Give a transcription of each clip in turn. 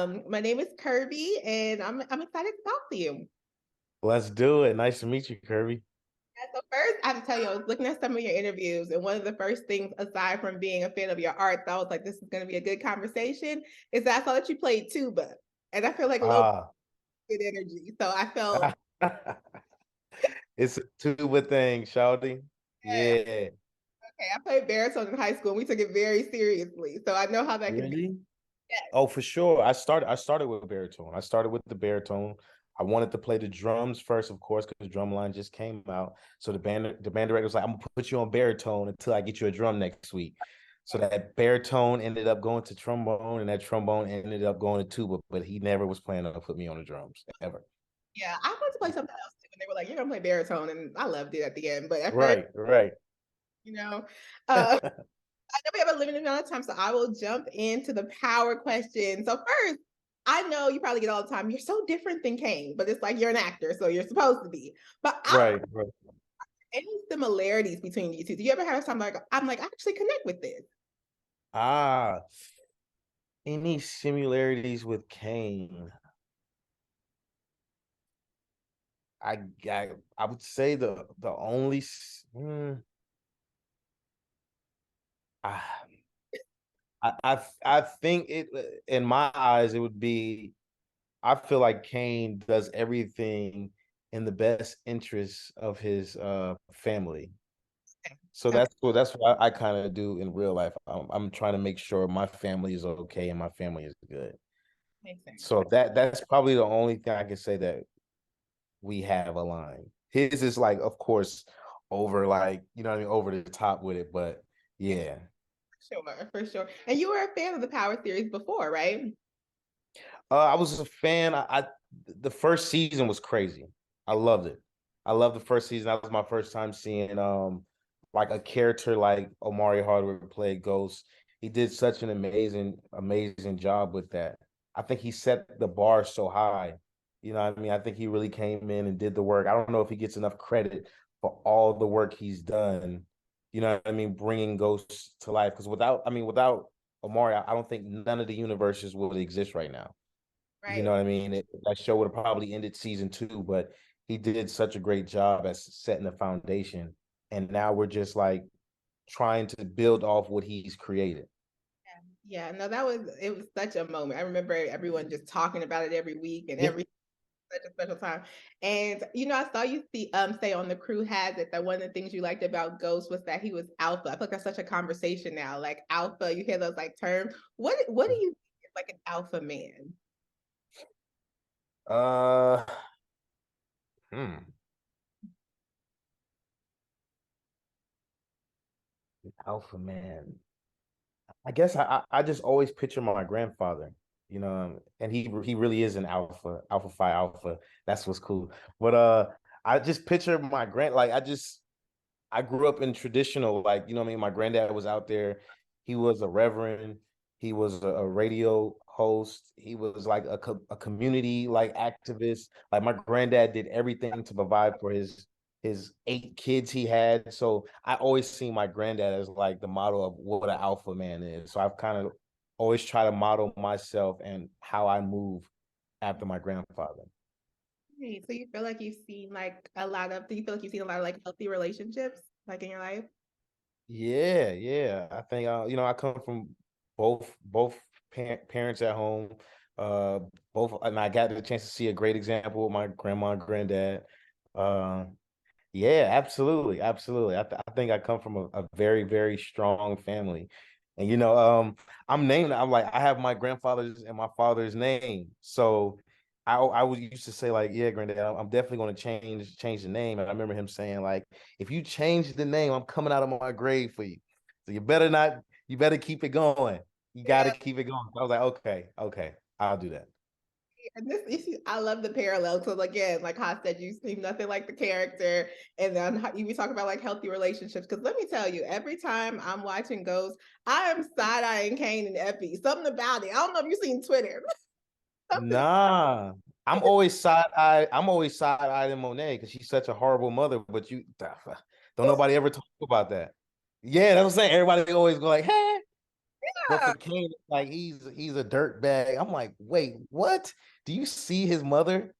My name is Kirby, and I'm excited to talk to you. Let's do it. Nice to meet you, Kirby. So first, I have to tell you, I was looking at some of your interviews, and one of the first things, aside from being a fan of your art, I was like, this is going to be a good conversation, is that I saw that you played tuba, and I feel like a little Ah, good energy. So I felt, it's a tuba thing, shouty. yeah, Yeah. okay, I played baritone in high school, and we took it very seriously. So I know how that can be. Really? Yes. Oh, for sure. I started with baritone. I started with the baritone. I wanted to play the drums first, of course, because drumline just came out. So the band director was like, I'm gonna put you on baritone until I get you a drum next week. So that baritone ended up going to trombone, and that trombone ended up going to tuba, but he never was planning to put me on the drums ever. Yeah, I wanted to play something else too, and they were like, "You're gonna play baritone," and I loved it at the end. But at first, Right, right. you know, uh, I know we have a limited amount of time, so I will jump into the power question. So first, I know you probably get all the time. You're so different than Kane, but it's like you're an actor, so you're supposed to be. But Right, right. any similarities between you two? Do you ever have a time like I'm like I actually connect with this? Ah, any similarities with Kane? I would say the only I, I think it in my eyes it would be I feel like Kane does everything in the best interest of his family. So Okay, that's what I kind of do in real life. I'm trying to make sure my family is okay and my family is good. makes sense. So that's probably the only thing I can say that we have a line. His is like, of course, over like, you know what I mean, over the top with it. But yeah. Sure, for sure. And you were a fan of the Power series before, right? I was a fan. The first season was crazy. I loved it. I loved the first season. That was my first time seeing like a character like Omari Hardwick play Ghost. He did such an amazing job with that. I think he set the bar so high. You know what I mean? I think he really came in and did the work. I don't know if he gets enough credit for all the work he's done. You know what I mean? Bringing Ghosts to life. Because without Omari, I don't think none of the universes would exist right now. You Right. know what I mean? That show would have probably ended season 2, but he did such a great job at setting the foundation. And now we're just like trying to build off what he's created. Yeah, no, it was such a moment. I remember everyone just talking about it every week and Yeah. every such a special time. And I saw you say on the crew has it that one of the things you liked about Ghost was that he was alpha. I feel like that's such a conversation now. Like alpha, you hear those like terms. What do you think is like an alpha man? Uh, hmm. Alpha man. I guess I just always picture my grandfather, and he really is an alpha phi alpha. That's what's cool. But I just picture my like I grew up in traditional, like, you know what I mean? My granddad was out there. He was a reverend. He was a radio host. He was like a community like activist. Like my granddad did everything to provide for his 8 kids he had. So I always see my granddad as like the model of what an alpha man is. So I've kind of always try to model myself and how I move after my grandfather. Right. So you feel like you've seen like a lot of do you feel like you've seen a lot of like healthy relationships like in your life? Yeah, yeah. I think I come from both parents at home. Uh, both, and I got the chance to see a great example with my grandma and granddad. Uh, yeah, absolutely, absolutely. I think I come from a very strong family, and I'm like I have my grandfather's and my father's name, so I was used to say like, yeah, granddad, I'm definitely going to change the name. And I remember him saying like, if you change the name, I'm coming out of my grave for you. So you better not, you better keep it going. You got to Yeah. keep it going. I was like, okay, I'll do that. And I love the parallel. So again, like I said, you seem nothing like the character, and then you be talking about like healthy relationships. Because let me tell you, every time I'm watching Ghost, I am side eyeing Kane and Effie. Something about it. I don't know if you've seen Twitter. Something. Nah, I'm always side eyeing Monet because she's such a horrible mother. But don't nobody ever talk about that. Yeah, that's what I'm saying. Everybody always go like, "Hey." But for Kane, it's like he's a dirt bag. I'm like, wait, what? Do you see his mother?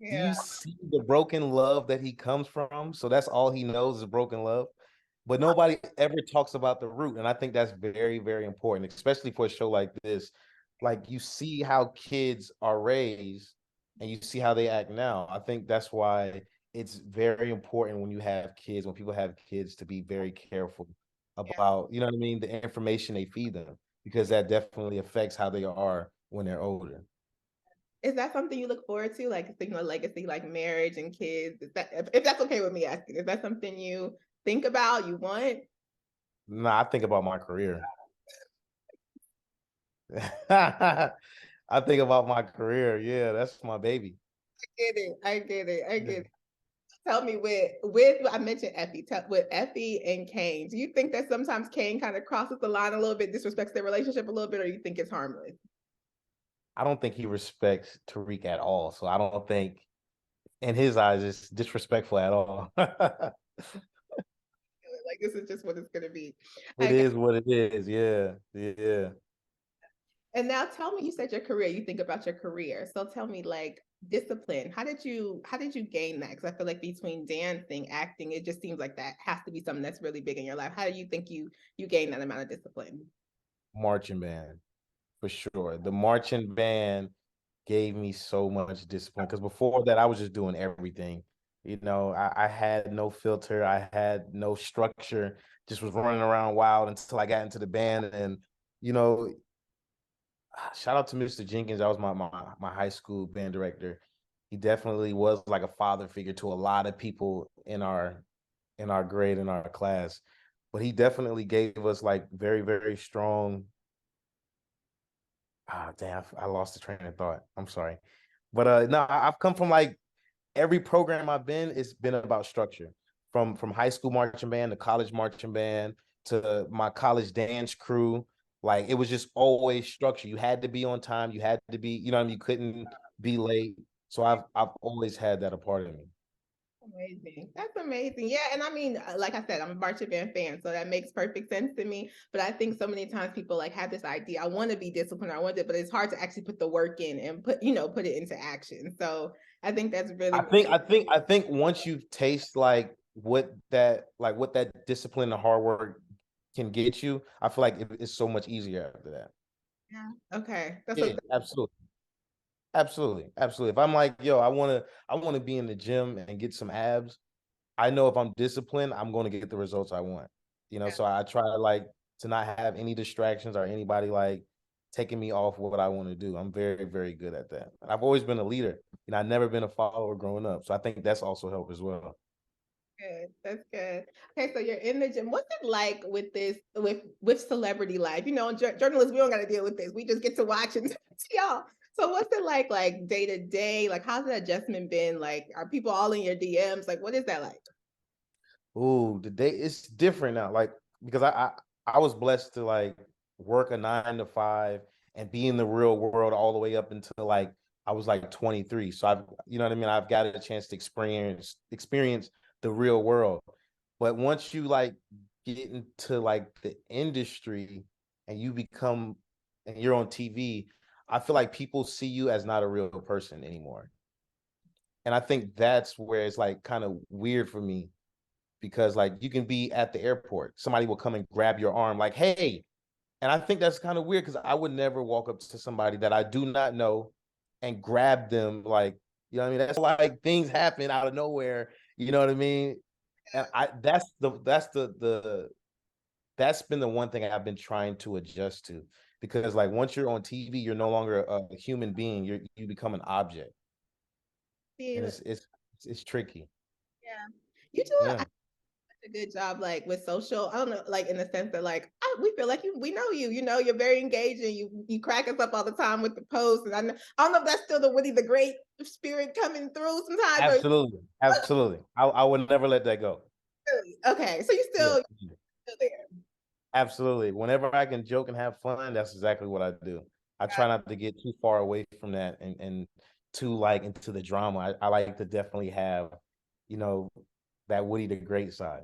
Do Yeah. you see the broken love that he comes from? So that's all he knows is broken love. But nobody ever talks about the root. And I think that's very, very important, especially for a show like this. Like you see how kids are raised and you see how they act now. I think that's why it's very important when you have kids, when people have kids, to be very careful Yeah. about, you know what I mean, the information they feed them, because that definitely affects how they are when they're older. Is that something you look forward to, like thinking of legacy, like marriage and kids? Is that if that's okay with me asking? Is that something you think about? You want? Nah, I think about my career. I think about my career. Yeah, that's my baby. Get it. I get it. I Yeah. get it. Tell me with I mentioned Effie. With Effie and Kane, do you think that sometimes Kane kind of crosses the line a little bit, disrespects their relationship a little bit, or you think it's harmless? I don't think he respects Tariq at all. So I don't think in his eyes it's disrespectful at all. Like this is just what it's gonna be. It I is what it is. Yeah. Yeah. And now tell me, you said your career, you think about your career. So tell me like discipline. How did you gain that? Because I feel like between dancing, acting, it just seems like that has to be something that's really big in your life. How do you think you gain that amount of discipline? Marching band, for sure. The marching band gave me so much discipline because before that I was just doing everything. I had no filter, I had no structure, just was running around wild until I got into the band. And you know, shout out to Mr. Jenkins. That was my high school band director. He definitely was like a father figure to a lot of people in our grade, in our class. But he definitely gave us like very, very strong. Damn, I lost the train of thought. I'm sorry. But no, I've come from like every program I've been, it's been about structure. From high school marching band to college marching band to my college dance crew. Like it was just always structure. You had to be on time. You had to be, what I mean, you couldn't be late. So I've always had that a part of me. Amazing. That's amazing. Yeah. And I mean, like I said, I'm a marching band fan, so that makes perfect sense to me. But I think so many times people like have this idea, I want to be disciplined, I want it, but it's hard to actually put the work in and put it into action. So I think that's really, I think once you taste like what that discipline and hard work can get you, I feel like it's so much easier after that. yeah. Okay. That's Yeah, a absolutely. Absolutely. Absolutely. If I'm like, yo, I want to be in the gym and get some abs, I know if I'm disciplined, I'm going to get the results I want. So I try like to not have any distractions or anybody like taking me off what I want to do. I'm very, very good at that. And I've always been a leader. I've never been a follower growing up. So I think that's also helped as well. good. That's good. Okay, so you're in the gym. What's it like with this with celebrity life? Journalists, we don't got to deal with this. We just get to watch and see y'all. So what's it like day to day? Like how's the adjustment been? Like are people all in your DMs? Like what is that like? Ooh, the day it's different now. Like because I was blessed to like work a 9 to 5 and be in the real world all the way up until like I was like 23. So I've you know what I mean. I've got a chance to experience the real world. But once you like get into like the industry and you become and you're on TV, I feel like people see you as not a real person anymore. And I think that's where it's like kind of weird for me because like you can be at the airport, somebody will come and grab your arm, like, hey. And I think that's kind of weird because I would never walk up to somebody that I do not know and grab them, like, what I mean? That's like things happen out of nowhere, you know what I mean? And I that's been the one thing I've been trying to adjust to because like once you're on TV, you're no longer a human being, you become an object. See, And it's tricky. yeah. You do Yeah. a good job like with social. I don't know, like in the sense that like we feel like we know you. You're very engaging. You crack us up all the time with the posts, and I don't know if that's still the Woody the Great spirit coming through sometimes. Or Absolutely. Absolutely. I would never let that go. really? Okay, so you Yeah. still there. Absolutely. Whenever I can joke and have fun, that's exactly what I do. I try not to get too far away from that and too like into the drama. I like to definitely have, you know, that Woody the Great side.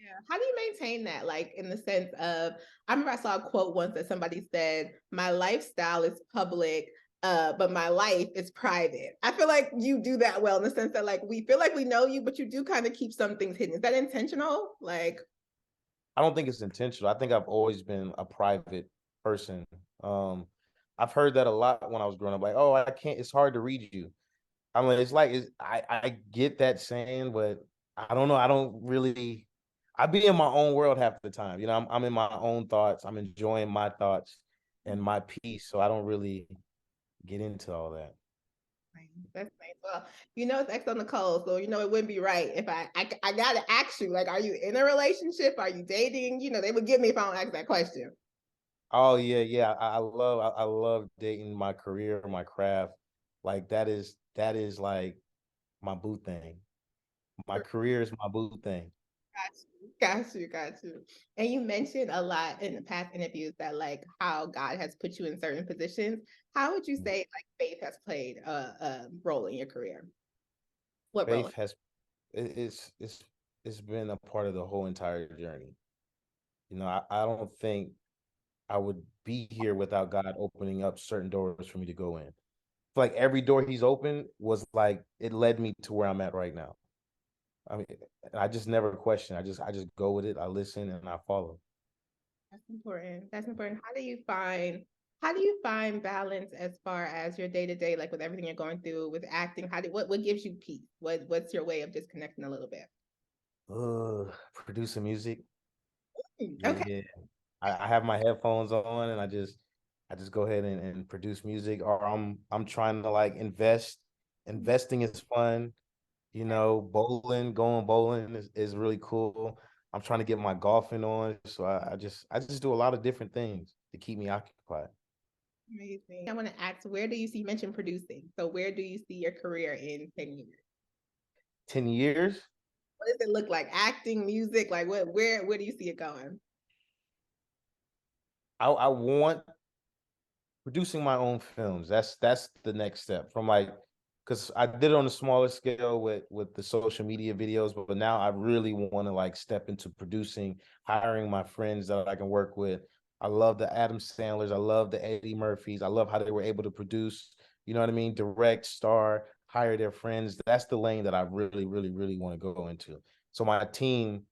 Yeah. How do you maintain that? Like in the sense of, I remember I saw a quote once that somebody said, "My lifestyle is public, but my life is private." I feel like you do that well in the sense that like we feel like we know you, but you do kind of keep some things hidden. Is that intentional? Like, I don't think it's intentional. I think I've always been a private person. Um, I've heard that a lot when I was growing up, like, "Oh, I can't. It's hard to read you." I mean, it's like I get that saying, but I don't know. I don't really. I be in my own world half the time. You know, I'm in my own thoughts. I'm enjoying my thoughts and my peace. So I don't really get into all that. that's nice. Well, you know it's xoNecole, so you know it wouldn't be right if I gotta ask you, like, are you in a relationship? Are you dating? You know, they would get me if I don't ask that question. Oh yeah, yeah. I love dating my career, my craft. Like that is like my boo thing. My career is my boo thing. Got you. And you mentioned a lot in the past interviews that like how God has put you in certain positions. How would you say like faith has played a role in your career? What role? Faith has it's been a part of the whole entire journey. You know, I don't think I would be here without God opening up certain doors for me to go in. Like every door he's opened was like it led me to where I'm at right now. I mean, I just never question. I just go with it. I listen and I follow. That's important. That's important. How do you find balance as far as your day to day, like with everything you're going through with acting? What gives you peace? What's your way of disconnecting a little bit? Producing music. Okay. Yeah. I have my headphones on and I just go ahead and produce music or I'm trying to like invest. Investing is fun. You know, going bowling is really cool. I'm trying to get my golfing on. So I just do a lot of different things to keep me occupied. Amazing. I want to ask, where do you see, you mentioned producing. So where do you see your career in 10 years? 10 years, What does it look like? Acting, music, like where do you see it going? I want producing my own films. That's the next step from like because I did it on a smaller scale with the social media videos, but now I really want to like step into producing, hiring my friends that I can work with. I love the Adam Sandlers, I love the Eddie Murphys, I love how they were able to produce, you know what I mean, direct, star, hire their friends. That's the lane that I really, really, really want to go into. So my team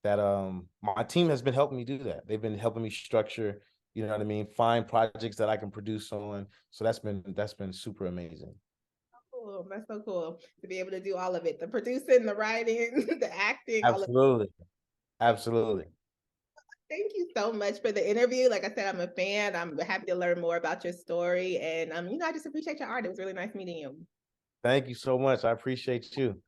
has been helping me do that. They've been helping me structure, you know what I mean, find projects that I can produce on. So that's been super amazing. Cool. That's so cool to be able to do all of it. The producing, the writing, the acting, all of it. Absolutely. Absolutely. Thank you so much for the interview. Like I said, I'm a fan. I'm happy to learn more about your story. And I just appreciate your art. It was really nice meeting you. Thank you so much. I appreciate you.